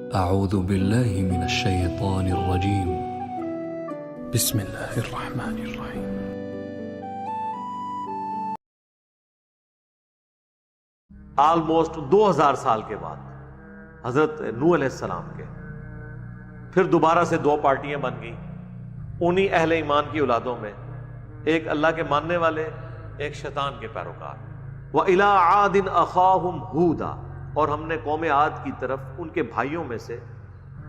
أعوذ بالله من الشيطان الرجيم. بسم الله الرحمن الرحيم. آلموسٹ 2000 سال کے بعد حضرت نوح علیہ السلام کے پھر دوبارہ سے دو پارٹیاں بن گئیں انہی اہل ایمان کی اولادوں میں، ایک اللہ کے ماننے والے، ایک شیطان کے پیروکار۔ وَإِلَىٰ عَادٍ أَخَاهُمْ هُودًا، اور ہم نے قوم عاد کی طرف ان کے بھائیوں میں سے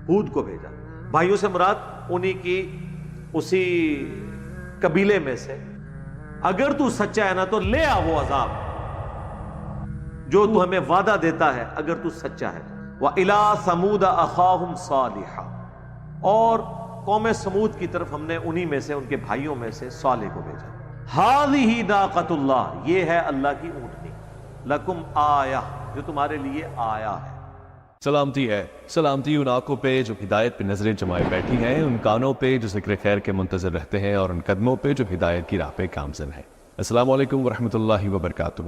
ہود کو بھیجا۔ بھائیوں سے مراد انہی کی اسی قبیلے میں سے، اگر تو سچا ہے نا تو لے آ وہ عذاب جو تو ہمیں وعدہ دیتا ہے، اگر تو سچا ہے۔ وَإِلَىٰ ثَمُودَ أَخَاهُمْ صَالِحًا، اور قوم سمود کی طرف ہم نے انہی میں سے، ان کے بھائیوں میں سے صالح کو بھیجا۔ هَذِهِ نَاقَةُ اللَّهِ، یہ ہے اللہ کی اونٹنی، لَكُمْ آیَةٌ، جو تمہارے لیے آیا ہے۔ سلامتی ہے، سلامتی ان آنکھوں پہ جو ہدایت پہ نظریں جمائے بیٹھی ہیں، ان کانوں پہ جو ذکر خیر کے منتظر رہتے ہیں، اور ان قدموں پہ جو ہدایت کی راہ پہ گامزن ہیں۔ السلام علیکم ورحمۃ اللہ وبرکاتہ۔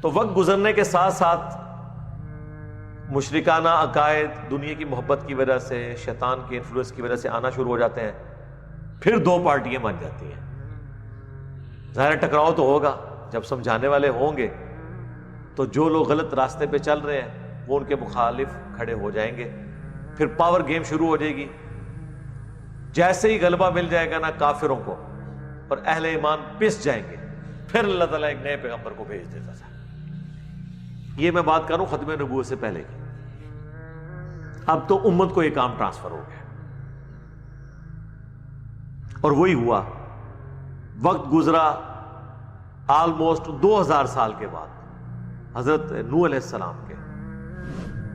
تو وقت گزرنے کے ساتھ ساتھ مشرکانہ عقائد دنیا کی محبت کی وجہ سے، شیطان کے انفلوئنس کی وجہ سے آنا شروع ہو جاتے ہیں، پھر دو پارٹیاں بن جاتی ہیں۔ ظاہر ٹکراؤ تو ہوگا، جب سمجھانے والے ہوں گے تو جو لوگ غلط راستے پہ چل رہے ہیں وہ ان کے مخالف کھڑے ہو جائیں گے، پھر پاور گیم شروع ہو جائے گی۔ جیسے ہی غلبہ مل جائے گا نا کافروں کو، اور اہل ایمان پس جائیں گے، پھر اللہ تعالیٰ ایک نئے پیغمبر کو بھیج دیتا تھا۔ یہ میں بات کروں ختم نبوت سے پہلے کی۔ اب تو امت کو یہ کام ٹرانسفر ہو گیا، اور وہی ہوا۔ وقت گزرا آلموسٹ 2000 سال کے بعد حضرت نوح علیہ السلام کے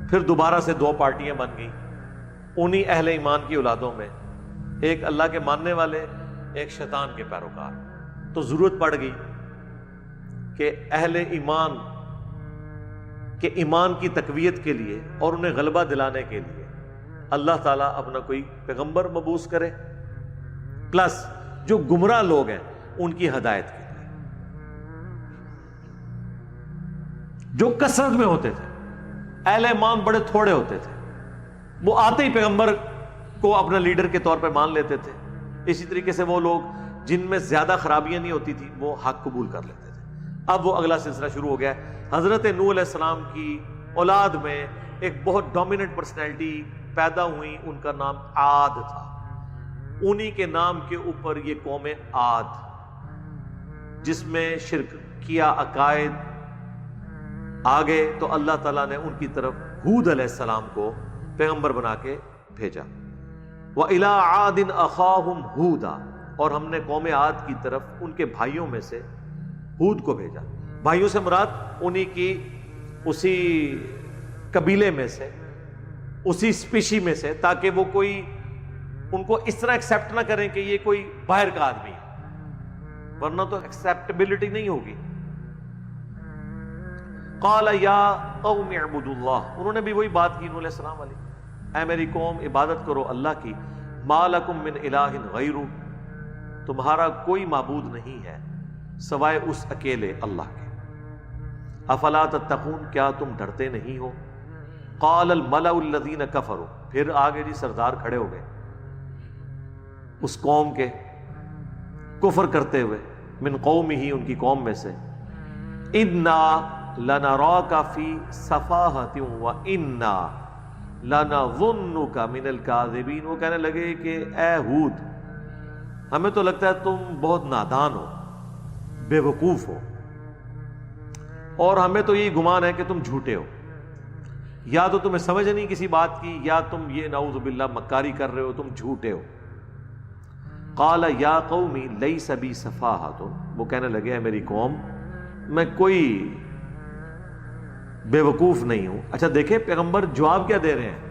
پھر دوبارہ سے دو پارٹیاں بن گئیں انہی اہل ایمان کی اولادوں میں، ایک اللہ کے ماننے والے، ایک شیطان کے پیروکار۔ تو ضرورت پڑ گئی کہ اہل ایمان کے ایمان کی تقویت کے لیے اور انہیں غلبہ دلانے کے لیے اللہ تعالیٰ اپنا کوئی پیغمبر مبعوث کرے، پلس جو گمراہ لوگ ہیں ان کی ہدایت کے لیے۔ جو کثرت میں ہوتے تھے، اہل ایمان بڑے تھوڑے ہوتے تھے، وہ آتے ہی پیغمبر کو اپنا لیڈر کے طور پہ مان لیتے تھے۔ اسی طریقے سے وہ لوگ جن میں زیادہ خرابیاں نہیں ہوتی تھی وہ حق قبول کر لیتے تھے۔ اب وہ اگلا سلسلہ شروع ہو گیا ہے۔ حضرت نوح علیہ السلام کی اولاد میں ایک بہت ڈومیننٹ پرسنالٹی پیدا ہوئی، ان کا نام عاد تھا۔ انہی کے نام کے اوپر یہ قوم عاد، جس میں شرک کیا عقائد آگے، تو اللہ تعالیٰ نے ان کی طرف ہود علیہ السلام کو پیغمبر بنا کے بھیجا۔ وَإِلَىٰ عَادٍ أَخَاهُمْ هُودًا، اور ہم نے قوم عاد کی طرف ان کے بھائیوں میں سے ہود کو بھیجا۔ بھائیوں سے مراد انہی کی اسی قبیلے میں سے، اسی اسپیشی میں سے، تاکہ وہ کوئی ان کو اس طرح ایکسیپٹ نہ کریں کہ یہ کوئی باہر کا آدمی ہے، ورنہ تو ایکسیپٹیبلٹی نہیں ہوگی۔ قال یا قوم اعبدوا اللہ، انہوں نے بھی وہی بات کی نوح علیہ السلام والی، اے میری قوم عبادت کرو اللہ کی، ما لکم من الہ غیرہ، تمہارا کوئی معبود نہیں ہے سوائے اس اکیلے اللہ کے۔ افلا تتقون، کیا تم ڈرتے نہیں ہو؟ قال الملأ الذین کفروا، پھر آگے جی سردار کھڑے ہو گئے اس قوم کے کفر کرتے ہوئے، من قومہ، ان کی قوم میں سے، انا لنراک فی صفاہۃ وانا لنظنک من الکاذبین، وہ کہنے لگے کہ اے ہود، ہمیں تو لگتا ہے تم بہت نادان ہو، بے وقوف ہو، اور ہمیں تو یہی گمان ہے کہ تم جھوٹے ہو، یا تو تمہیں سمجھ نہیں کسی بات کی، یا تم یہ نعوذ باللہ مکاری کر رہے ہو، تم جھوٹے ہو۔ قال یا قومی لیس بی صفاہۃ، وہ کہنے لگے ہے میری قوم، میں کوئی بے وقوف نہیں ہوں۔ اچھا دیکھیں پیغمبر جواب کیا دے رہے ہیں،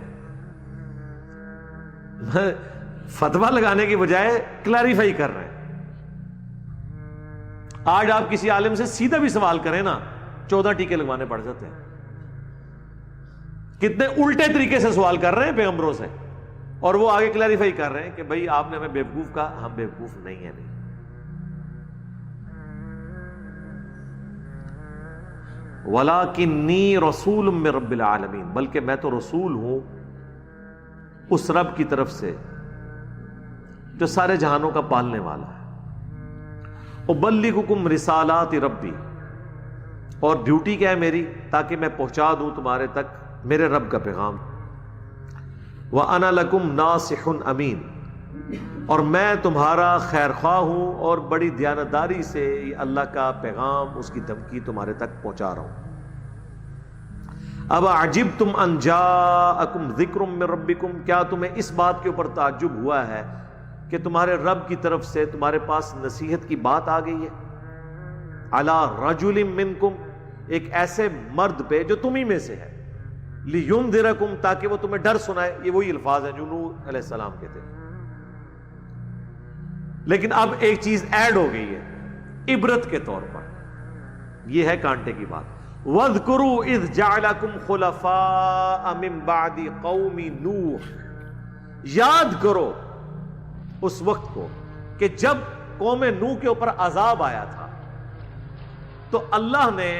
فتویٰ لگانے کی بجائے کلیریفائی کر رہے ہیں۔ آج آپ کسی عالم سے سیدھا بھی سوال کریں نا، 14 ٹیکے لگوانے پڑ جاتے ہیں۔ کتنے الٹے طریقے سے سوال کر رہے ہیں پیغمبروں سے، اور وہ آگے کلیریفائی کر رہے ہیں کہ بھائی آپ نے ہمیں بیوقوف کہا، ہم بیوقوف نہیں ہیں۔ نہیں وَلَٰكِنِّي رَسُولٌ مِّن رَّبِّ الْعَالَمِينَ، بلکہ میں تو رسول ہوں اس رب کی طرف سے جو سارے جہانوں کا پالنے والا ہے۔ اُبَلِّغُکُم رسالات ربی، اور ڈیوٹی کیا ہے میری؟ تاکہ میں پہنچا دوں تمہارے تک میرے رب کا پیغام۔ وَأَنَا لَكُمْ نَاصِحٌ أَمِينٌ، اور میں تمہارا خیر خواہ ہوں اور بڑی دیانتداری سے یہ اللہ کا پیغام، اس کی دھمکی تمہارے تک پہنچا رہا ہوں۔ اب عجبتم ان جاءکم ذکر من ربکم، کیا تمہیں اس بات کے اوپر تعجب ہوا ہے کہ تمہارے رب کی طرف سے تمہارے پاس نصیحت کی بات آ گئی ہے؟ علی رجل منکم، ایک ایسے مرد پہ جو تمہیں میں سے ہے، لینذرکم، تاکہ وہ تمہیں ڈر سنائے۔ یہ وہی الفاظ ہیں جو نوح علیہ السلام کے تھے، لیکن اب ایک چیز ایڈ ہو گئی ہے عبرت کے طور پر، یہ ہے کانٹے کی بات۔ وَاذْكُرُوا إِذْ جَعَلَكُمْ خُلَفَاءَ مِن بَعْدِ قَوْمِ نوح، یاد کرو اس وقت کو کہ جب قوم نوح کے اوپر عذاب آیا تھا تو اللہ نے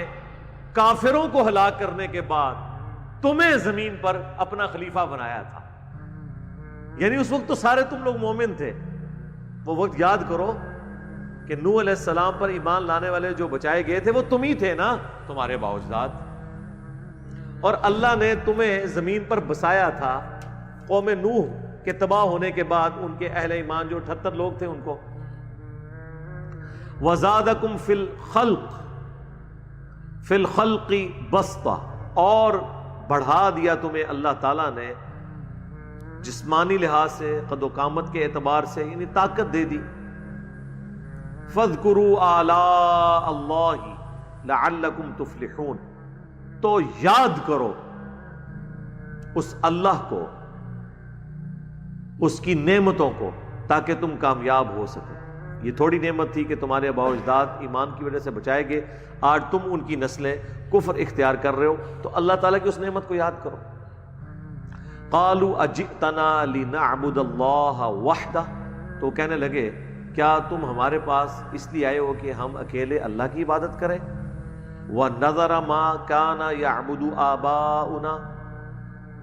کافروں کو ہلاک کرنے کے بعد تمہیں زمین پر اپنا خلیفہ بنایا تھا۔ یعنی اس وقت تو سارے تم لوگ مومن تھے، وہ وقت یاد کرو کہ نوح علیہ السلام پر ایمان لانے والے جو بچائے گئے تھے وہ تم ہی تھے نا، تمہارے باوجداد، اور اللہ نے تمہیں زمین پر بسایا تھا۔ قوم نوح کے تباہ ہونے کے بعد ان کے اہل ایمان جو 78 لوگ تھے ان کو، وَزَادَكُمْ فِي الْخَلْقِ بَسْطَةً، اور بڑھا دیا تمہیں اللہ تعالیٰ نے جسمانی لحاظ سے، قد و قامت کے اعتبار سے، یعنی طاقت دے دی۔ فَاذْكُرُوا آلَاءَ اللَّهِ لَعَلَّكُمْ تُفْلِحُونَ، تو یاد کرو اس اللہ کو، اس کی نعمتوں کو، تاکہ تم کامیاب ہو سکو۔ یہ تھوڑی نعمت تھی کہ تمہارے آباء و اجداد ایمان کی وجہ سے بچائے گئے، آج تم ان کی نسلیں کفر اختیار کر رہے ہو، تو اللہ تعالیٰ کی اس نعمت کو یاد کرو۔ قالوا اجئتنا لنعبد اللہ وحدہ، تو کہنے لگے کیا تم ہمارے پاس اس لیے آئے ہو کہ ہم اکیلے اللہ کی عبادت کریں؟ وَنَذَرَ مَا كَانَ يَعْبُدُ آبَاؤُنَا،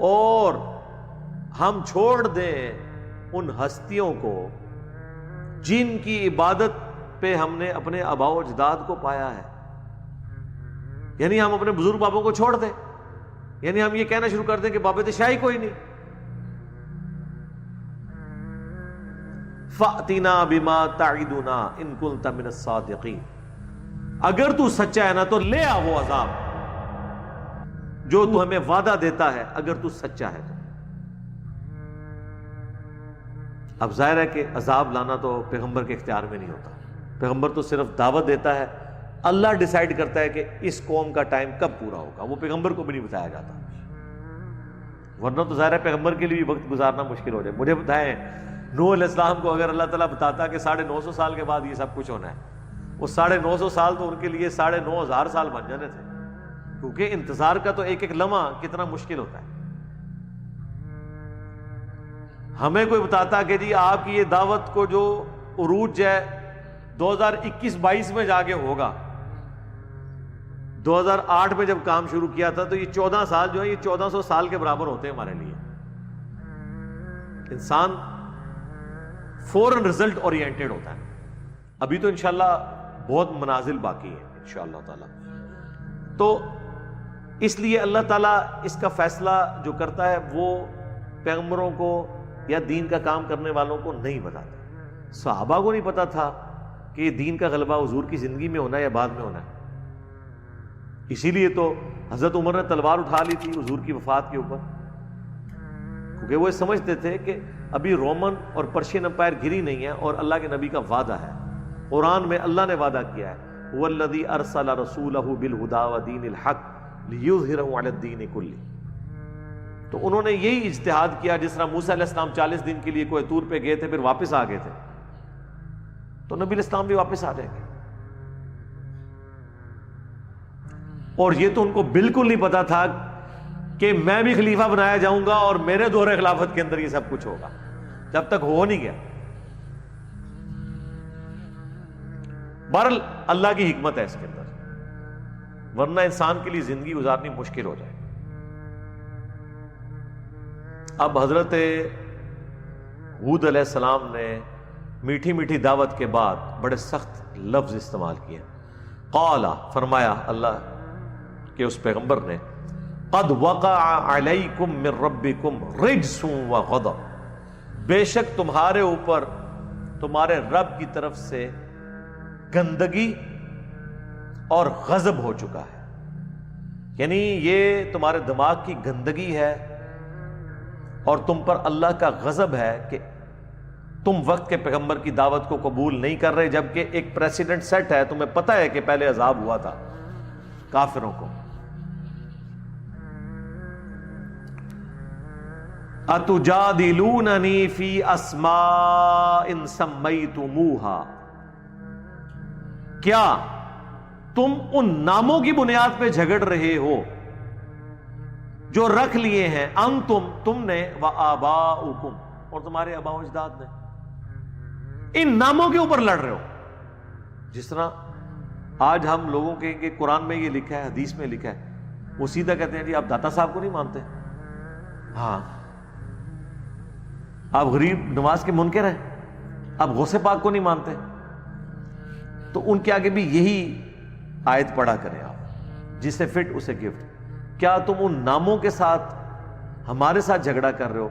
اور ہم چھوڑ دیں ان ہستیوں کو جن کی عبادت پہ ہم نے اپنے آباء و اجداد کو پایا ہے، یعنی ہم اپنے بزرگ بابوں کو چھوڑ دیں، یعنی ہم یہ کہنا شروع کر دیں کہ باب شاہی کوئی نہیں۔ فَأْتِنَا بِمَا تَعِدُنَا إِن كُنتَ مِنَ الصَّادِقِينَ، اگر تو سچا ہے نا تو لے آ وہ عذاب جو تو ہمیں وعدہ دیتا ہے، اگر تو سچا ہے تو۔ اب ظاہر ہے کہ عذاب لانا تو پیغمبر کے اختیار میں نہیں ہوتا، پیغمبر تو صرف دعوت دیتا ہے، اللہ ڈیسائیڈ کرتا ہے کہ اس قوم کا ٹائم کب پورا ہوگا، وہ پیغمبر کو بھی نہیں بتایا جاتا، ورنہ تو ظاہر ہے پیغمبر کے لیے بھی وقت گزارنا مشکل ہو جائے۔ مجھے بتائیں نوح علیہ السلام کو اگر اللہ تعالیٰ بتاتا کہ 950 سال کے بعد یہ سب کچھ ہونا ہے، وہ 950 سال تو ان کے لیے 9,500 سال بن جانے تھے، کیونکہ انتظار کا تو ایک ایک لمحہ کتنا مشکل ہوتا ہے۔ ہمیں کوئی بتاتا کہ جی آپ کی یہ دعوت کو جو عروج ہے 2021-22 میں جا کے ہوگا، 2008 میں جب کام شروع کیا تھا تو یہ 14 سال جو ہے یہ 1400 سال کے برابر ہوتے ہیں ہمارے لیے۔ انسان فوراً رزلٹ اورینٹڈ ہوتا ہے۔ ابھی تو انشاءاللہ بہت منازل باقی ہیں انشاءاللہ تعالی، تو اس لیے اللہ تعالیٰ اس کا فیصلہ جو کرتا ہے وہ پیغمبروں کو یا دین کا کام کرنے والوں کو نہیں بتاتا۔ صحابہ کو نہیں پتا تھا کہ یہ دین کا غلبہ حضور کی زندگی میں ہونا ہے یا بعد میں ہونا ہے، اسی لیے تو حضرت عمر نے تلوار اٹھا لی تھی حضور کی وفات کے اوپر، کیونکہ وہ سمجھتے تھے کہ ابھی رومن اور پرشین امپائر گری نہیں ہے، اور اللہ کے نبی کا وعدہ ہے، قرآن میں اللہ نے وعدہ کیا ہے وَالَّذِي أَرْسَلَ رَسُولَهُ بِالْهُدَى وَدِينِ الْحَقِّ لِيُظْهِرَهُ عَلَى الدِّينِ كُلِّهِ۔ تو انہوں نے یہی اجتہاد کیا، جس طرح موسیٰ علیہ السلام 40 دن کے لیے کوہ طور پہ گئے تھے پھر واپس آ گئے تھے، تو نبی علیہ السلام بھی واپس آ جائیں گے۔ اور یہ تو ان کو بالکل نہیں پتا تھا کہ میں بھی خلیفہ بنایا جاؤں گا اور میرے دور خلافت کے اندر یہ سب کچھ ہوگا، جب تک ہو نہیں گیا۔ بہرحال اللہ کی حکمت ہے اس کے اندر۔ ورنہ انسان کے لیے زندگی گزارنی مشکل ہو جائے. اب حضرت ہود علیہ السلام نے میٹھی میٹھی دعوت کے بعد بڑے سخت لفظ استعمال کیے. قال، فرمایا اللہ کہ اس پیغمبر نے، قد وقع علیکم من ربکم رجس وغضب، بے شک تمہارے اوپر تمہارے رب کی طرف سے گندگی اور غضب ہو چکا ہے. یعنی یہ تمہارے دماغ کی گندگی ہے اور تم پر اللہ کا غضب ہے کہ تم وقت کے پیغمبر کی دعوت کو قبول نہیں کر رہے، جبکہ ایک پریسیڈنٹ سیٹ ہے. تمہیں پتہ ہے کہ پہلے عذاب ہوا تھا کافروں کو. اتجادلوننی فی اسماء سمیتموہا، کیا تم ان ناموں کی بنیاد پہ جھگڑ رہے ہو جو رکھ لیے ہیں تم نے وآباؤکم، اور تمہارے آباء و اجداد نے. ان ناموں کے اوپر لڑ رہے ہو. جس طرح آج ہم لوگوں کے قرآن میں یہ لکھا ہے، حدیث میں لکھا ہے، وہ سیدھا کہتے ہیں جی آپ داتا صاحب کو نہیں مانتے، ہاں آپ غریب نواز کے منکر ہیں، آپ غوث پاک کو نہیں مانتے. تو ان کے آگے بھی یہی آیت پڑھا کریں آپ، جسے فٹ اسے گفٹ. کیا تم ان ناموں کے ساتھ ہمارے ساتھ جھگڑا کر رہے ہو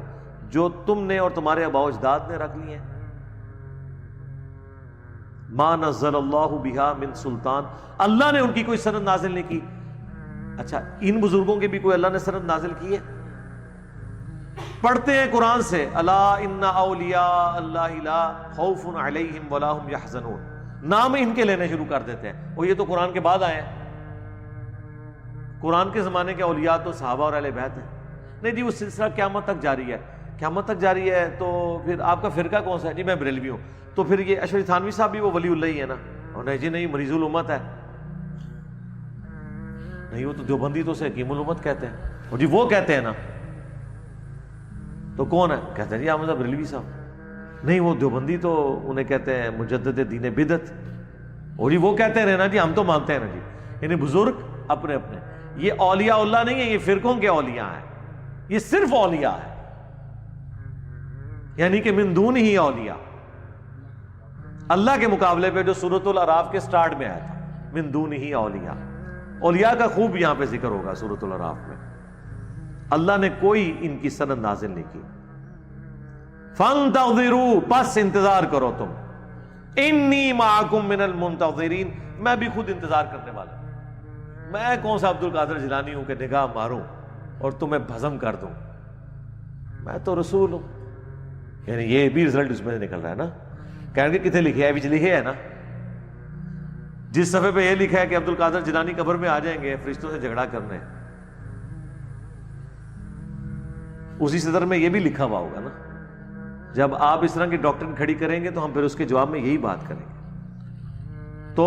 جو تم نے اور تمہارے آباء و اجداد نے رکھ لی ہیں؟ ما نزل اللہ بہا من سلطان، اللہ نے ان کی کوئی سند نازل نہیں کی. اچھا ان بزرگوں کے بھی کوئی اللہ نے سند نازل کی ہے؟ پڑھتے ہیں قرآن سے، الا ان اولیاء اللہ لا خوف علیہم ولا هم یحزنون، نام ان کے لینے شروع کر دیتے ہیں. اور یہ تو قرآن کے بعد آئے ہیں. قرآن کے زمانے کے اولیاء تو صحابہ اور اہل بیت ہیں. نہیں جی وہ سلسلہ قیامت تک جاری ہے. قیامت تک جاری ہے تو پھر آپ کا فرقہ کون سا ہے؟ جی میں بریلوی ہوں. تو پھر یہ اشرف تھانوی صاحب بھی وہ ولی اللہ ہی ہے نا؟ اور نہیں جی نہیں مریض الامت ہے. نہیں وہ تو دیوبندی تو اسے حکیم الامت کہتے ہیں. اور جی وہ کہتے ہیں نا، تو کون ہے؟ کہتے ہیں جی احمد بریلوی صاحب. نہیں وہ دیوبندی تو انہیں کہتے ہیں مجدد دین بدعت. اور جی وہ کہتے ہیں نا جی ہم تو مانتے ہیں نا جی. یعنی بزرگ اپنے اپنے. یہ اولیاء اللہ نہیں ہے، یہ فرقوں کے اولیاء ہیں. یہ صرف اولیاء ہے، یعنی کہ من دون ہی اولیاء. اللہ کے مقابلے پہ جو سورۃ الاعراف کے سٹارٹ میں آیا تھا، من دون ہی اولیاء. اولیاء کا خوب یہاں پہ ذکر ہوگا سورۃ الاعراف میں. اللہ نے کوئی ان کی سند نازل نہیں کی. فانتظروا، پس انتظار کرو تم. انی معکم من المنتظرین، میں بھی خود انتظار کرنے والا ہوں. میں کون سا عبد القادر جیلانی ہوں کہ نگاہ ماروں اور تمہیں بھسم کر دوں؟ میں تو رسول ہوں. یعنی یہ بھی رزلٹ اس میں سے نکل رہا ہے نا. کہیں گے کتنے لکھے ہے؟ بھی لکھے ہے نا. جس صفحے پہ یہ لکھا ہے کہ عبد القادر جیلانی قبر میں آ جائیں گے فرشتوں سے جھگڑا کرنے، اسی صدر میں یہ بھی لکھا ہوا ہوگا نا. جب آپ اس طرح کی ڈاکٹرن کھڑی کریں گے تو ہم پھر اس کے جواب میں یہی بات کریں گے. تو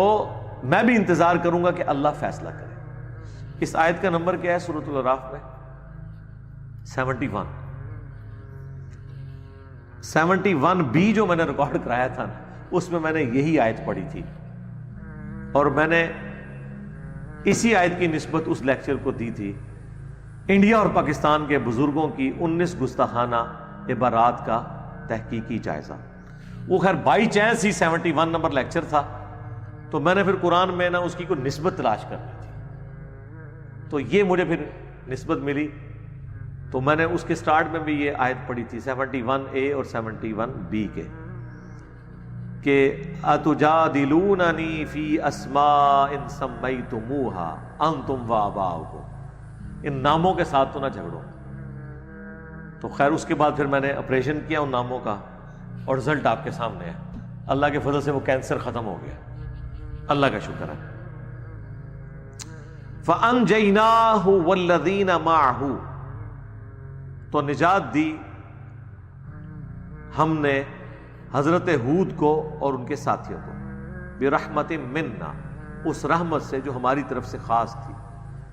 میں بھی انتظار کروں گا کہ اللہ فیصلہ کرے. اس آیت کا نمبر کیا ہے سورۃ الاعراف میں؟ 71. 71B جو میں نے ریکارڈ کرایا تھا نا، اس میں میں نے یہی آیت پڑھی تھی اور میں نے اسی آیت کی نسبت اس لیکچر کو دی تھی. انڈیا اور پاکستان کے بزرگوں کی 19 گستاخانہ عبارات کا تحقیقی جائزہ. وہ خیر by chance he 71 number lecture تھا، تو میں نے پھر قرآن میں نا اس کی کوئی نسبت تلاش کرنی تھی، تو یہ مجھے پھر نسبت ملی. تو میں نے اس کے سٹارٹ میں بھی یہ آیت پڑھی تھی 71A اور 71B کے، کہ اتجادلوننی فی اسماء سمیتموہا انتم وآباؤکم، ان ناموں کے ساتھ تو نہ جھگڑو. تو خیر اس کے بعد پھر میں نے آپریشن کیا ان ناموں کا اور رزلٹ آپ کے سامنے ہے. اللہ کے فضل سے وہ کینسر ختم ہو گیا، اللہ کا شکر ہے. فَأَنْجَيْنَاهُ وَالَّذِينَ مَعَهُ، تو نجات دی ہم نے حضرت ہود کو اور ان کے ساتھیوں کو، بِرَحْمَةٍ مِنَّا، اس رحمت سے جو ہماری طرف سے خاص تھی.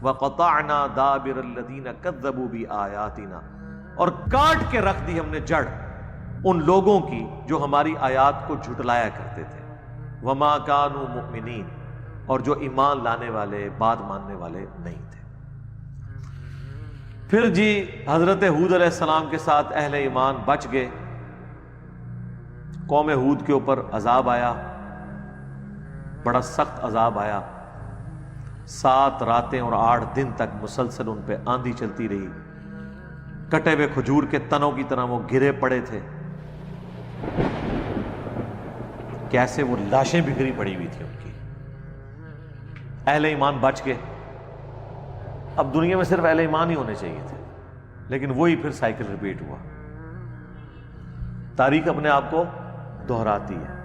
وَقَطَعْنَا دَابِرَ الَّذِينَ كَذَّبُوا بِآيَاتِنَا، اور کاٹ کے رکھ دی ہم نے جڑ ان لوگوں کی جو ہماری آیات کو جھٹلایا کرتے تھے. وَمَا كَانُوا مُؤْمِنِينَ، اور جو ایمان لانے والے، بات ماننے والے نہیں تھے۔ پھر جی حضرت ہود علیہ السلام کے ساتھ اہل ایمان بچ گئے، قوم ہود کے اوپر عذاب آیا، بڑا سخت عذاب آیا، 7 راتیں اور 8 دن تک مسلسل ان پہ آندھی چلتی رہی، کٹے ہوئے کھجور کے تنوں کی طرح وہ گرے پڑے تھے، کیسے وہ لاشیں بکھری پڑی ہوئی تھی ان کی۔ اہل ایمان بچ گئے۔ اب دنیا میں صرف اہل ایمان ہی ہونے چاہیے تھے، لیکن وہی پھر سائیکل ریپیٹ ہوا۔ تاریخ اپنے آپ کو دہراتی ہے۔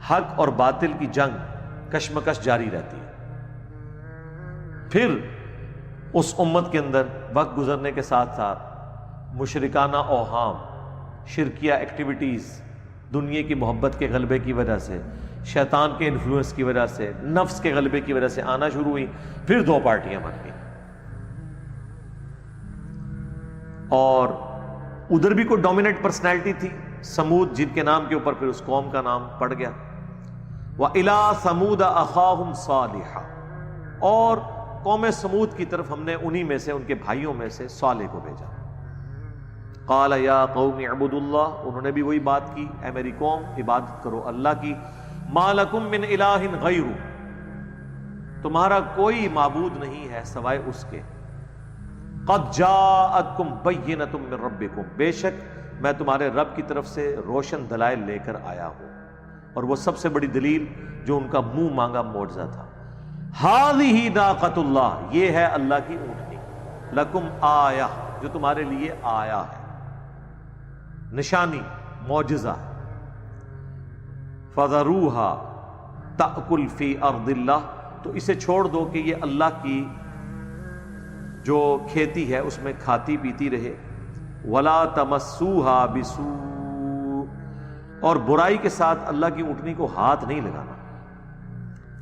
حق اور باطل کی جنگ کشمکش جاری رہتی ہے۔ پھر اس امت کے اندر وقت گزرنے کے ساتھ ساتھ مشرکانہ اوہام، شرکیہ ایکٹیویٹیز، دنیا کی محبت کے غلبے کی وجہ سے، شیطان کے انفلوئنس کی وجہ سے، نفس کے غلبے کی وجہ سے آنا شروع ہوئی۔ پھر 2 پارٹیاں بن گئی، اور ادھر بھی کوئی ڈومیننٹ پرسنالٹی تھی، سمود، جن کے نام کے اوپر پھر اس قوم کا نام پڑ گیا۔ وَإِلَىٰ ثَمُودَ أَخَاهُمْ صَالِحًا، اور قوم سمود کی طرف ہم نے انہی میں سے، ان کے بھائیوں میں سے صالح کو بھیجا۔ قال یا قوم اعبدوا اللہ، انہوں نے بھی وہی بات کی، اے میری قوم عبادت کرو اللہ کی، ما لکم من الہ غیر، تمہارا کوئی معبود نہیں ہے سوائے اس کے، قد جاءتکم بینۃ من ربکم، بے شک میں تمہارے رب کی طرف سے روشن دلائل لے کر آیا ہوں، اور وہ سب سے بڑی دلیل جو ان کا منہ مانگا معجزہ تھا، ہذہ ناقۃ اللہ، یہ ہے اللہ کی اونٹنی، لکم آیہ، جو تمہارے لیے آیا ہے، نشانی، معجزہ، فَذَرُوهَا تَأْكُلْ فِي أَرْضِ اللَّهِ، تو اسے چھوڑ دو کہ یہ اللہ کی جو کھیتی ہے اس میں کھاتی پیتی رہے، وَلَا تَمَسُّوهَا بِسُوءٍ، اور برائی کے ساتھ اللہ کی اونٹنی کو ہاتھ نہیں لگانا،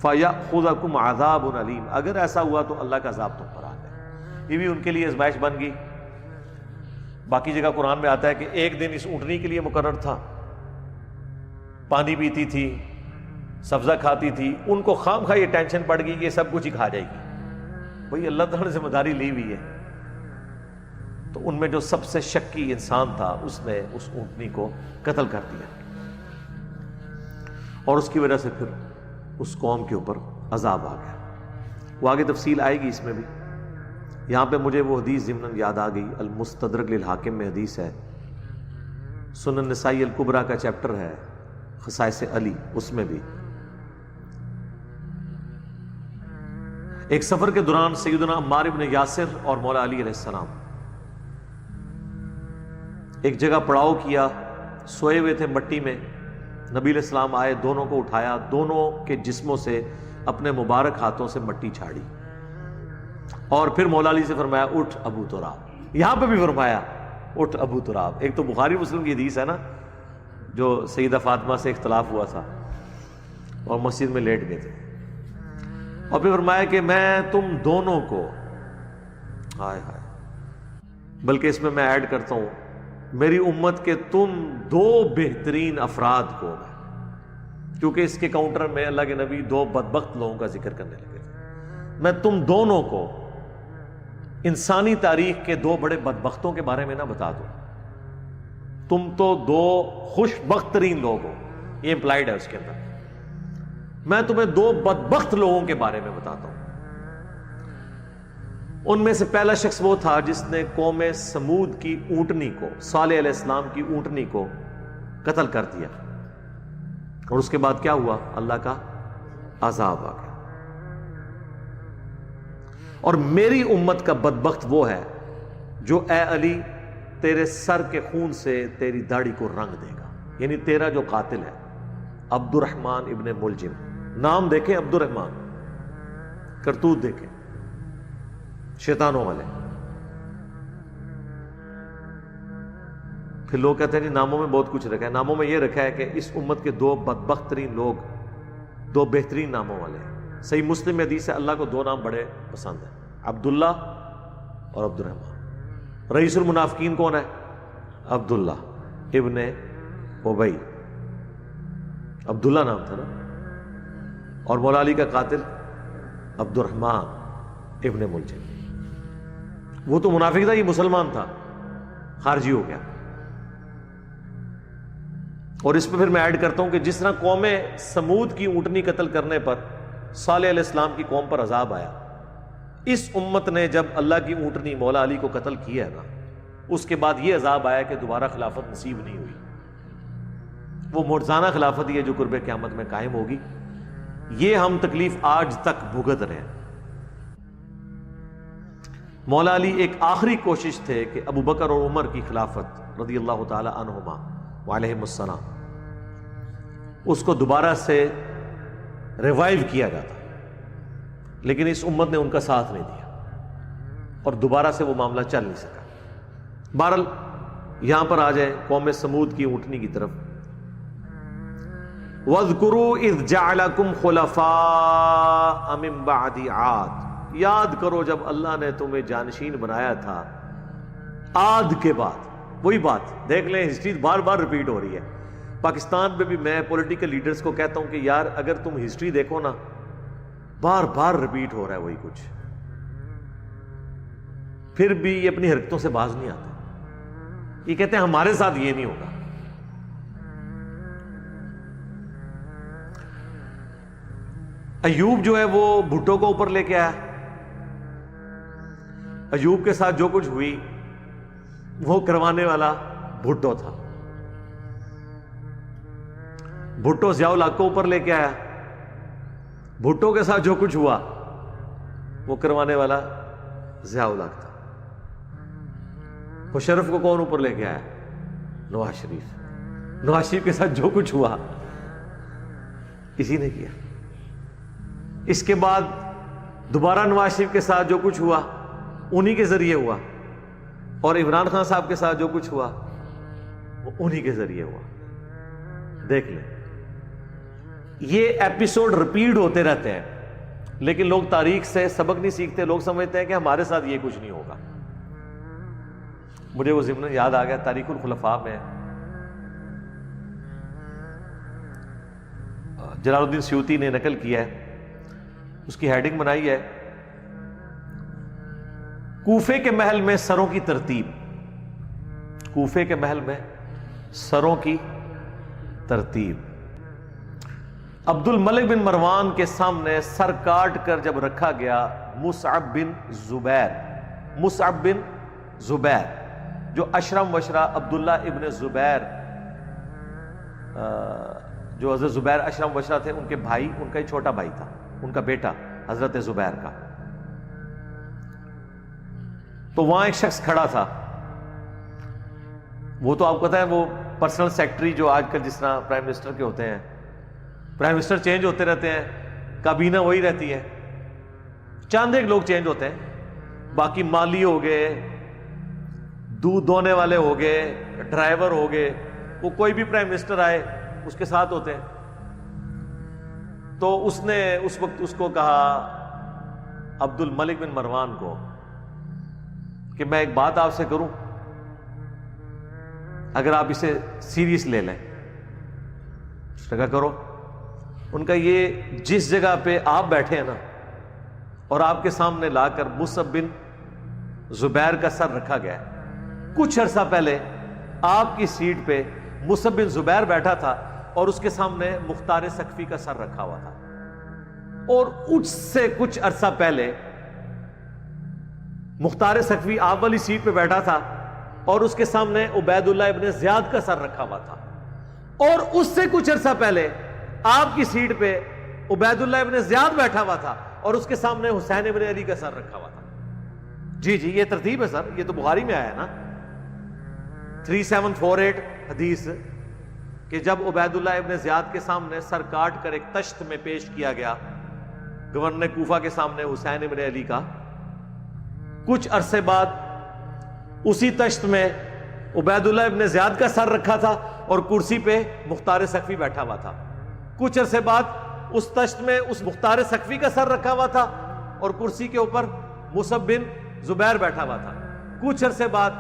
فَيَأْخُذَكُمْ عَذَابٌ أَلِيمٌ، اگر ایسا ہوا تو اللہ کا عذاب تم پر آ جائے۔ یہ بھی ان کے لیے آزمائش بن گئی۔ باقی جگہ قرآن میں آتا ہے کہ ایک دن اس اونٹنی کے لیے مقرر تھا، پانی پیتی تھی، سبزہ کھاتی تھی، ان کو خام خواہ یہ ٹینشن پڑ گئی کہ یہ سب کچھ ہی کھا جائے گی۔ بھئی اللہ تعالیٰ نے ذمہ داری لی ہوئی ہے، تو ان میں جو سب سے شکی انسان تھا اس نے اس اونٹنی کو قتل کر دیا، اور اس کی وجہ سے پھر اس قوم کے اوپر عذاب آ گیا۔ وہ آگے تفصیل آئے گی اس میں بھی۔ یہاں پہ مجھے وہ حدیث ضمناً یاد آ گئی، المستدرک للحاکم میں حدیث ہے، سنن نسائی الکبریٰ کا چیپٹر ہے خصائص علی، اس میں بھی ایک سفر کے دوران سیدنا عمار بن یاسر اور مولا علی علیہ السلام ایک جگہ پڑاؤ کیا، سوئے ہوئے تھے مٹی میں، نبی علیہ السلام آئے، دونوں کو اٹھایا، دونوں کے جسموں سے اپنے مبارک ہاتھوں سے مٹی چھاڑی، اور پھر مولا علی سے فرمایا اٹھ ابو تراب۔ یہاں پہ بھی فرمایا اٹھ ابو تراب۔ ایک تو بخاری مسلم کی حدیث ہے نا، جو سیدہ فاطمہ سے اختلاف ہوا تھا اور مسجد میں لیٹ گئے تھے، اور پھر فرمایا کہ میں تم دونوں کو، ہائے ہائے، بلکہ اس میں ایڈ کرتا ہوں میری امت کے تم 2 بہترین افراد کو، میں کیونکہ اس کے کاؤنٹر میں اللہ کے نبی 2 بدبخت لوگوں کا ذکر کرنے لگے تھے، میں تم دونوں کو انسانی تاریخ کے 2 بڑے بدبختوں کے بارے میں نہ بتا دوں، تم تو 2 خوش بخت ترین لوگ ہو، یہ امپلائڈ ہے اس کے اندر، میں تمہیں 2 بدبخت لوگوں کے بارے میں بتاتا ہوں۔ ان میں سے پہلا شخص وہ تھا جس نے قوم سمود کی اونٹنی کو، صالح علیہ السلام کی اونٹنی کو قتل کر دیا، اور اس کے بعد کیا ہوا؟ اللہ کا عذاب آ گیا۔ اور میری امت کا بدبخت وہ ہے جو اے علی تیرے سر کے خون سے تیری داڑھی کو رنگ دے گا، یعنی تیرا جو قاتل ہے عبد الرحمن ابن ملجم، نام دیکھیں عبد الرحمن، کرتوت دیکھیں، شیطانوں والے۔ پھر لوگ کہتے ہیں جی ناموں میں بہت کچھ رکھا ہے، ناموں میں یہ رکھا ہے کہ اس امت کے 2 بدبخت ترین لوگ 2 بہترین ناموں والے ہیں۔ صحیح مسلم میں حدیث ہے، اللہ کو 2 نام بڑے پسند ہیں، عبداللہ اور عبد الرحمن۔ رئیس المنافقین کون ہے؟ عبداللہ ابن اوبئی، عبداللہ نام تھا نا، اور مولا علی کا قاتل عبد الرحمن ابن ملجم. وہ تو منافق تھا، یہ مسلمان تھا، خارجی ہو گیا. اور اس پہ پھر میں ایڈ کرتا ہوں کہ جس طرح قوم سمود کی اونٹنی قتل کرنے پر صالح علیہ السلام کی قوم پر عذاب آیا، اس امت نے جب اللہ کی اونٹنی مولا علی کو قتل کیا ہے نا، اس کے بعد یہ عذاب آیا کہ دوبارہ خلافت نصیب نہیں ہوئی. وہ مرزانہ خلافت ہی ہے جو قرب قیامت میں قائم ہوگی. یہ ہم تکلیف آج تک بھگت رہے ہیں. مولا علی ایک آخری کوشش تھے کہ ابو بکر اور عمر کی خلافت رضی اللہ تعالی عنہما وعلیہم السلام اس کو دوبارہ سے ریوائیو کیا جاتا، لیکن اس امت نے ان کا ساتھ نہیں دیا اور دوبارہ سے وہ معاملہ چل نہیں سکا. بہرحال یہاں پر آ جائیں قوم سمود کی اونٹنی کی طرف. وَاذْكُرُوا إِذْ جَعَلَكُمْ خُلَفَاءَ مِن بَعْدِ عَادٍ، یاد کرو جب اللہ نے تمہیں جانشین بنایا تھا عاد کے بعد. وہی بات دیکھ لیں، ہسٹری بار بار ریپیٹ ہو رہی ہے. پاکستان میں بھی میں پولیٹیکل لیڈرز کو کہتا ہوں کہ یار اگر تم ہسٹری دیکھو نا، بار بار ریپیٹ ہو رہا ہے وہی کچھ، پھر بھی یہ اپنی حرکتوں سے باز نہیں آتے. یہ کہتے ہیں ہمارے ساتھ یہ نہیں ہوگا. ایوب جو ہے وہ بھٹو کو اوپر لے کے آیا. ایوب کے ساتھ جو کچھ ہوئی وہ کروانے والا بھٹو تھا. بھٹو ضیاء الحق کو اوپر لے کے آیا. بھٹو کے ساتھ جو کچھ ہوا وہ کروانے والا ضیاء الحق تھا. مشرف کو کون اوپر لے کے آیا؟ نواز شریف. نواز شریف کے ساتھ جو کچھ ہوا اسی نے کیا. اس کے بعد دوبارہ نواز شریف کے ساتھ جو کچھ ہوا انہی کے ذریعے ہوا، اور عمران خان صاحب کے ساتھ جو کچھ ہوا وہ انہی کے ذریعے ہوا. دیکھ لیں، یہ ایپیسوڈ ریپیٹ ہوتے رہتے ہیں، لیکن لوگ تاریخ سے سبق نہیں سیکھتے. لوگ سمجھتے ہیں کہ ہمارے ساتھ یہ کچھ نہیں ہوگا. مجھے وہ ضمن یاد آ گیا، تاریخ الخلفاء میں جلال الدین سیوطی نے نقل کیا ہے، اس کی ہیڈنگ بنائی ہے کوفے کے محل میں سروں کی ترتیب. کوفے کے محل میں سروں کی ترتیب. عبد الملک بن مروان کے سامنے سر کاٹ کر جب رکھا گیا مصعب بن زبیر جو اشرم وشرا عبداللہ ابن زبیر، جو حضرت زبیر اشرم وشرا تھے ان کے بھائی، ان کا ہی چھوٹا بھائی تھا، ان کا بیٹا حضرت زبیر کا. تو وہاں ایک شخص کھڑا تھا، وہ تو آپ کو پتا ہے وہ پرسنل سیکٹری جو آج کل جس طرح پرائم منسٹر کے ہوتے ہیں، پرائم منسٹر چینج ہوتے رہتے ہیں، کابینہ وہی رہتی ہے، چاند ایک لوگ چینج ہوتے ہیں، باقی مالی ہو گئے، دودھ دھونے والے ہو گئے، ڈرائیور ہو گئے، وہ کوئی بھی پرائم منسٹر آئے اس کے ساتھ ہوتے ہیں. تو اس نے اس وقت اس کو کہا عبد الملک بن مروان کو کہ میں ایک بات آپ سے کروں، اگر آپ اسے سیریس لے لیں. اس نے کہا کرو. ان کا یہ جس جگہ پہ آپ بیٹھے ہیں نا اور آپ کے سامنے لا کر مصعب بن زبیر کا سر رکھا گیا ہے، کچھ عرصہ پہلے آپ کی سیٹ پہ مصعب بن زبیر بیٹھا تھا اور اس کے سامنے مختار ثقفی کا سر رکھا ہوا تھا، اور اس سے کچھ عرصہ پہلے مختار ثقفی آپ والی سیٹ پہ بیٹھا تھا اور اس کے سامنے عبید اللہ ابن زیاد کا سر رکھا ہوا تھا، اور اس سے کچھ عرصہ پہلے آپ کی سیٹ پہ عبید اللہ ابن زیاد بیٹھا ہوا تھا اور اس کے سامنے حسین ابن علی کا سر رکھا ہوا تھا. جی یہ ترتیب ہے سر، یہ تو بخاری میں آیا ہے نا 3748 حدیث، کہ جب عبید اللہ ابن زیاد کے سامنے سر کاٹ کر ایک تشت میں پیش کیا گیا گورنر کوفہ کے سامنے حسین ابن علی کا، کچھ عرصے بعد اسی تشت میں عبید اللہ ابن زیاد کا سر رکھا تھا اور کرسی پہ مختار ثقفی بیٹھا ہوا تھا. کچھ عرصے بعد اس تشت میں اس مختار ثقفی کا سر رکھا ہوا تھا اور کرسی کے اوپر مصعب بن زبیر بیٹھا ہوا تھا. کچھ عرصے بعد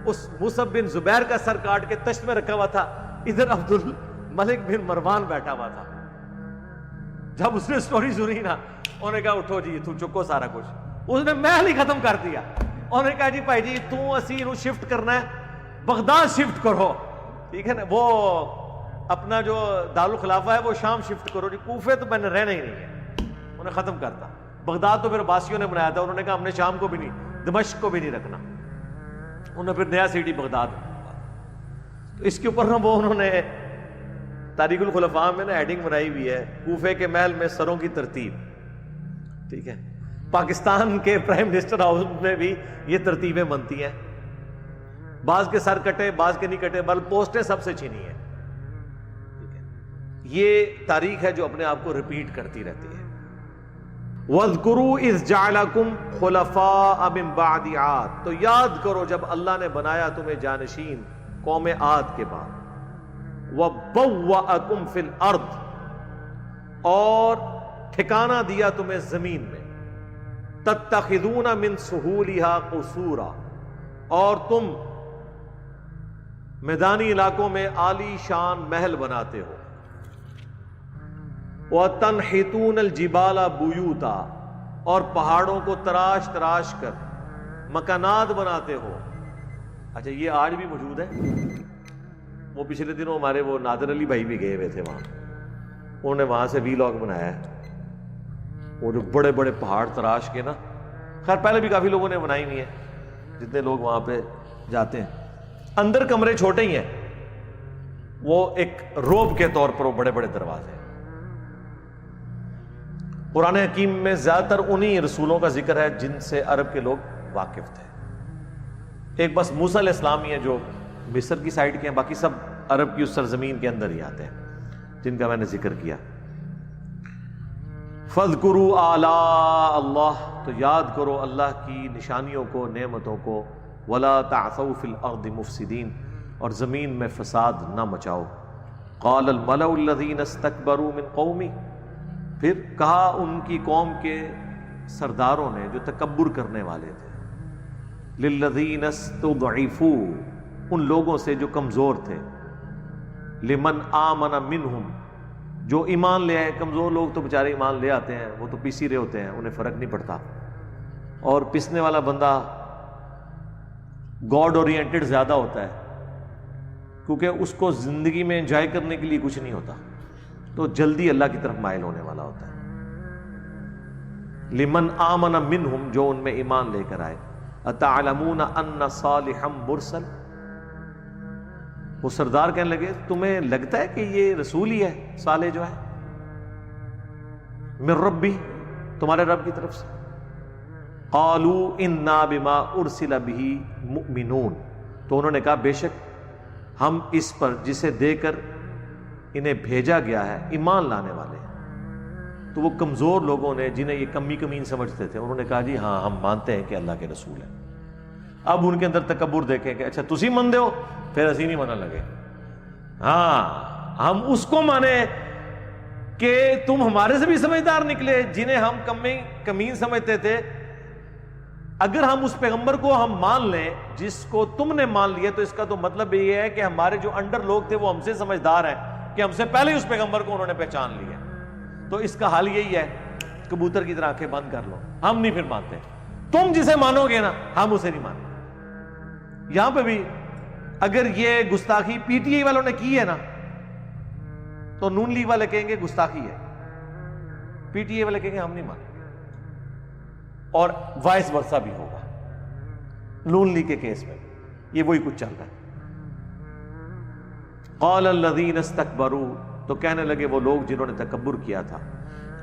اس مصعب بن زبیر کا سر کاٹ کے تشت میں رکھا ہوا تھا ادھر عبد الملک بن مروان بیٹھا ہوا تھا. جب اس نے سٹوری سنی نا, انہوں نے کہا اٹھو جی تو چکو سارا کچھ. اس نے محل ہی ختم کر دیا. انہوں نے کہا جی بھائی جی تو اسی نو شفٹ کرنا ہے, بغداد شفٹ کرو, ٹھیک ہے نا, وہ اپنا جو دارالخلافہ ہے وہ شام شفٹ کرو جی, کوفے تو میں نے رہنا ہی نہیں ہے. انہوں نے ختم کرتا. بغداد تو پھر عباسیوں نے بنایا تھا, انہوں نے کہا ہم نے شام کو بھی نہیں, دمشق کو بھی نہیں رکھنا. انہوں نے پھر نیا سٹی بغداد. تو اس کے اوپر نا وہ انہوں نے تاریخ الخلفاء میں نا ہیڈنگ بنائی ہوئی ہے, کوفے کے محل میں سروں کی ترتیب. ٹھیک ہے, پاکستان کے پرائم منسٹر ہاؤس میں بھی یہ ترتیبیں بنتی ہیں, بعض کے سر کٹے بعض کے نہیں کٹے, بلکہ پوسٹیں سب سے چھینی ہیں. یہ تاریخ ہے جو اپنے آپ کو ریپیٹ کرتی رہتی ہے. وَاذْكُرُوا إِذْ جَعَلَكُمْ خُلَفَاءَ مِن بَعْدِ عَادٍ, تو یاد کرو جب اللہ نے بنایا تمہیں جانشین قوم عاد کے بعد. وَبَوَّأَكُمْ فِي الْأَرْضِ, اور ٹھکانہ دیا تمہیں زمین میں. تَتَّخِذُونَ مِن سُهُولِهَا قُصُورًا, اور تم میدانی علاقوں میں عالی شان محل بناتے ہو. وَتَنْحِتُونَ الْجِبَالَ بُيُوتًا, اور پہاڑوں کو تراش تراش کر مکانات بناتے ہو. اچھا یہ آج بھی موجود ہے. وہ پچھلے دنوں ہمارے وہ نادر علی بھائی بھی گئے ہوئے تھے وہاں, انہوں نے وہاں سے ویلاگ بنایا ہے. وہ جو بڑے بڑے پہاڑ تراش کے نا, خیر پہلے بھی کافی لوگوں نے بنائی ہوئی ہیں, جتنے لوگ وہاں پہ جاتے ہیں. اندر کمرے چھوٹے ہی ہیں, وہ ایک روب کے طور پر وہ بڑے بڑے دروازے. قرآن حکیم میں زیادہ تر انہی رسولوں کا ذکر ہے جن سے عرب کے لوگ واقف تھے. ایک بس موسیٰ علیہ السلام ہی ہے جو مصر کی سائڈ کے ہیں, باقی سب عرب کی اس سرزمین کے اندر ہی آتے ہیں جن کا میں نے ذکر کیا. فَاذْكُرُوا آلَاءَ اللَّهِ, تو یاد کرو اللہ کی نشانیوں کو, نعمتوں کو. وَلَا تَعْثَوْا فِي الْأَرْضِ مُفْسِدِينَ, اور زمین میں فساد نہ مچاؤ. قَالَ الْمَلَأُ الَّذِينَ اسْتَكْبَرُوا مِنْ قَوْمِهِ, پھر کہا ان کی قوم کے سرداروں نے جو تکبر کرنے والے تھے. لِلَّذِينَ اسْتُضْعِفُوا, ان لوگوں سے جو کمزور تھے. لِمَنْ آمَنَ مِنْهُمْ, جو ایمان لے آئے. کمزور لوگ تو بیچارے ایمان لے آتے ہیں, وہ تو پیسی رہے ہوتے ہیں, انہیں فرق نہیں پڑتا. اور پسنے والا بندہ گاڈ اورینٹڈ زیادہ ہوتا ہے, کیونکہ اس کو زندگی میں انجوائے کرنے کے لیے کچھ نہیں ہوتا, تو جلدی اللہ کی طرف مائل ہونے والا ہوتا ہے. لمن آمن منہم, جو ان میں ایمان لے کر آئے. اتعلمون ان صالحا مرسل, وہ سردار کہنے لگے تمہیں لگتا ہے کہ یہ رسول ہی ہے صالح جو ہے, من ربی, تمہارے رب کی طرف سے. قالوا انا بما ارسل به مؤمنون, تو انہوں نے کہا بے شک ہم اس پر جسے دے کر انہیں بھیجا گیا ہے ایمان لانے والے ہیں. تو وہ کمزور لوگوں نے جنہیں یہ کمی کمین سمجھتے تھے, انہوں نے کہا جی ہاں ہم مانتے ہیں کہ اللہ کے رسول ہیں. اب ان کے اندر تکبر دیکھیں کہ اچھا تسی مندے ہو, پھر اسی نہیں ماننے لگے. ہاں ہم اس کو مانے کہ تم ہمارے سے بھی سمجھدار نکلے, جنہیں ہم کمین سمجھتے تھے. اگر ہم اس پیغمبر کو ہم مان لیں جس کو تم نے مان لیا, تو اس کا تو مطلب یہ ہے کہ ہمارے جو انڈر لوگ تھے وہ ہم سے سمجھدار ہیں, کہ ہم سے پہلے اس پیغمبر کو انہوں نے پہچان لیا. تو اس کا حل یہی ہے, کبوتر کی طرح آنکھیں بند کر لو, ہم نہیں پھر مانتے. تم جسے مانو گے نا ہم اسے نہیں مانتے. یہاں پہ بھی اگر یہ گستاخی پی ٹی آئی والوں نے کی ہے نا, تو نون لیگ والے کہیں گے گستاخی ہے, پی ٹی آئی والے کہیں گے ہم نہیں مانتے. اور وائس ورثہ بھی ہوگا نون لیگ کے کیس میں, یہ وہی کچھ چل رہا ہے. قال الذین استکبروا, تو کہنے لگے وہ لوگ جنہوں نے تکبر کیا تھا.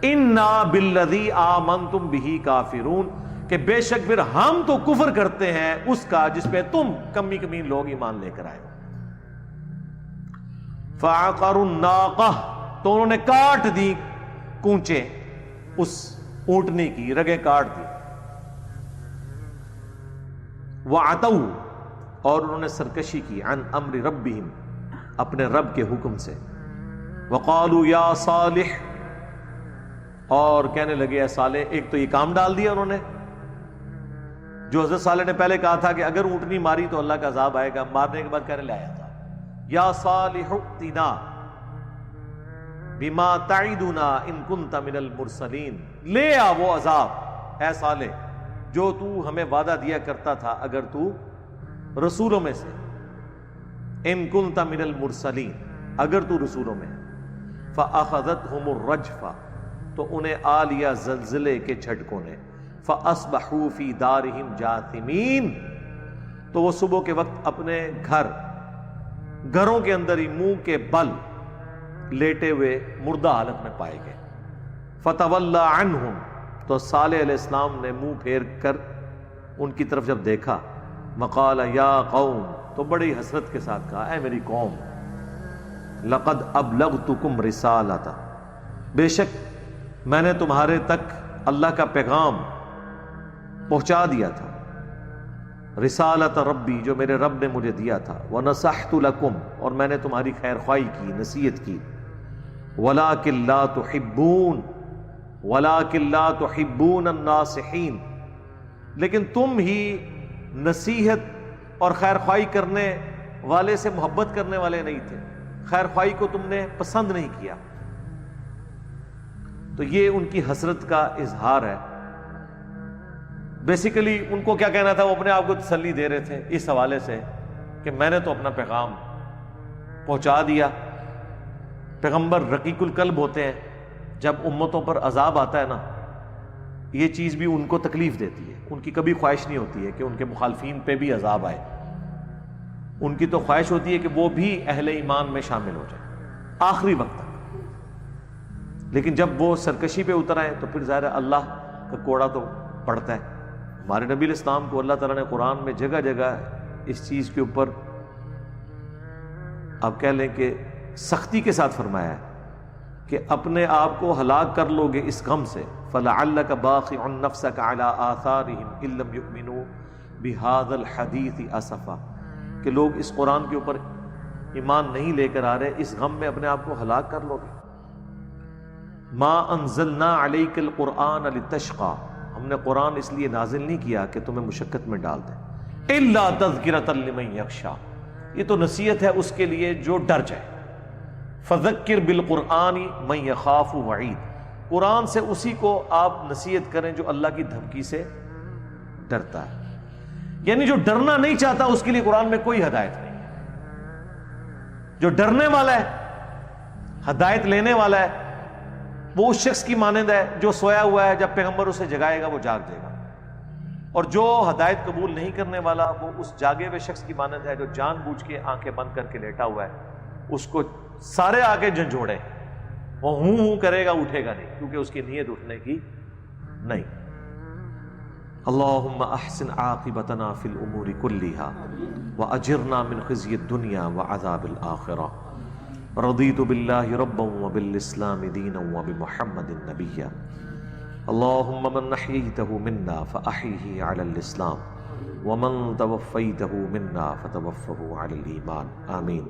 انا بالذی آمنتم بہ کافرون, کہ بے شک پھر ہم تو کفر کرتے ہیں اس کا جس پہ تم کمی کمین لوگ ایمان لے کر آئے. فعقروا الناقہ, تو انہوں نے کاٹ دی کونچے اس اونٹنی کی, رگیں کاٹ دی. وعتوا, اور انہوں نے سرکشی کی. عن امر ربہم, اپنے رب کے حکم سے. وقالوا یا صالح, اور کہنے لگے اے صالح. ایک تو یہ کام ڈال دیا انہوں نے جو حضرت صالح نے پہلے کہا تھا کہ اگر اونٹنی ماری تو اللہ کا عذاب آئے گا, مارنے کے بعد کہنے لے آیا تھا یا صالح ائتنا بما تعدنا ان کنت من المرسلین، لے آ وہ عذاب اے صالح جو تو ہمیں وعدہ دیا کرتا تھا اگر تو رسولوں میں سے، ان کنت من المرسلین، اگر تو رسولوں میں۔ فاخذتهم الرجفہ، تو انہیں آ لیا زلزلے کے جھٹکوں نے، فاصبحوا فی دارہم جاثمین، تو وہ صبح کے وقت اپنے گھروں کے اندر ہی منہ کے بل لیٹے ہوئے مردہ حالت میں پائے گئے۔ فتولی عنہم، تو صالح علیہ السلام نے منہ پھیر کر ان کی طرف جب دیکھا، وقال یا قوم، تو بڑی حسرت کے ساتھ کہا اے میری قوم، لقد ابلغتکم رسالۃ، بے شک میں نے تمہارے تک اللہ کا پیغام پہنچا دیا تھا، رسالت ربی، جو میرے رب نے مجھے دیا تھا، ونصحت لکم، اور میں نے تمہاری خیر خواہی کی، نصیحت کی، ولکن لا تحبون الناصحین، لیکن تم ہی نصیحت اور خیر خواہی کرنے والے سے محبت کرنے والے نہیں تھے، خیر خواہی کو تم نے پسند نہیں کیا۔ تو یہ ان کی حسرت کا اظہار ہے۔ بیسیکلی ان کو کیا کہنا تھا، وہ اپنے آپ کو تسلی دے رہے تھے اس حوالے سے کہ میں نے تو اپنا پیغام پہنچا دیا۔ پیغمبر رقیق القلب ہوتے ہیں، جب امتوں پر عذاب آتا ہے نا، یہ چیز بھی ان کو تکلیف دیتی ہے، ان کی کبھی خواہش نہیں ہوتی ہے کہ ان کے مخالفین پہ بھی عذاب آئے، ان کی تو خواہش ہوتی ہے کہ وہ بھی اہل ایمان میں شامل ہو جائیں آخری وقت تک۔ لیکن جب وہ سرکشی پہ اتر آئے تو پھر ظاہر ہے اللہ کا کوڑا تو پڑتا ہے۔ ہمارے نبی علیہ السلام کو اللہ تعالیٰ نے قرآن میں جگہ جگہ اس چیز کے اوپر آپ کہہ لیں کہ سختی کے ساتھ فرمایا ہے کہ اپنے آپ کو ہلاک کر لو گے اس غم سے، فَلَعَلَّكَ بَاخِعٌ نَفْسَكَ عَلَىٰ آثَارِهِمْ إِن لَّمْ يُؤْمِنُوا بِهَٰذَا الْحَدِيثِ أَسَفًا، کہ لوگ اس قرآن کے اوپر ایمان نہیں لے کر آ رہے، اس غم میں اپنے آپ کو ہلاک کر لو گے۔ مَا أَنزَلْنَا عَلَيْكَ الْقُرْآنَ لِتَشْقَىٰ، ہم نے قرآن اس لیے نازل نہیں کیا کہ تمہیں مشقت میں ڈال دیں، إِلَّا تَذْكِرَةً لِمَن يَخْشَىٰ، یہ تو نصیحت ہے اس کے لیے جو ڈر جائے۔ فذکر بالقرآن من یخاف وعید، قرآن سے اسی کو آپ نصیحت کریں جو اللہ کی دھمکی سے ڈرتا ہے، یعنی جو ڈرنا نہیں چاہتا اس کے لیے قرآن میں کوئی ہدایت نہیں ہے۔ جو ڈرنے والا ہے، ہدایت لینے والا ہے، وہ اس شخص کی مانند ہے جو سویا ہوا ہے، جب پیغمبر اسے جگائے گا وہ جاگ جائے گا، اور جو ہدایت قبول نہیں کرنے والا وہ اس جاگے ہوئے شخص کی مانند ہے جو جان بوجھ کے آنکھیں بند کر کے لیٹا ہوا ہے، اس کو سارے آگے جھنجھوڑے، وہ ہوں کرے گا، اٹھے گا نہیں، کیونکہ اس کی نیت اٹھنے کی نہیں۔ اللہم احسن عاقبتنا فی الامور کلیہا واجرنا من خزی الدنیا وعذاب الآخرہ، رضیت باللہ ربا وبالاسلام دینا وبمحمد نبیا، اللہم من احییتہ منا فاحیہ علی الاسلام ومن توفیتہ منا فتوفہ علی الایمان، آمین۔